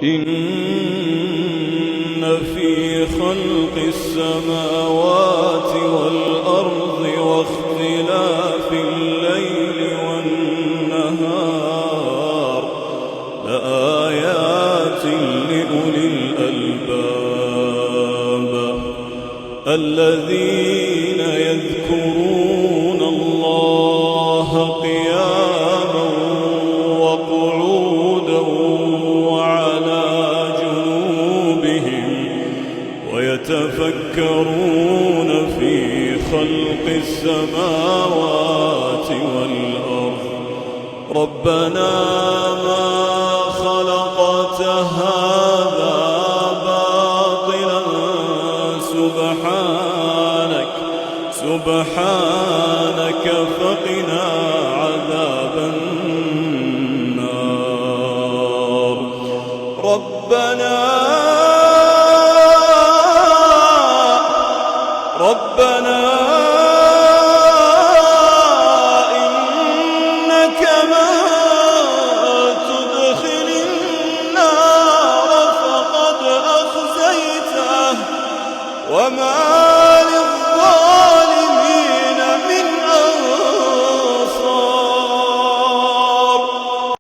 إن في خلق السماوات والأرض واختلاف الليل والنهار لآيات لأولي الألباب الذين يذكرون الله قياما وقعودا وعلى جنوبهم ويتفكرون في خلق السماوات والأرض ربنا ما خلقت هذا باطلا سبحانك فقنا عذاب النار ربنا إنك من تدخل النار فقد أخزيته وما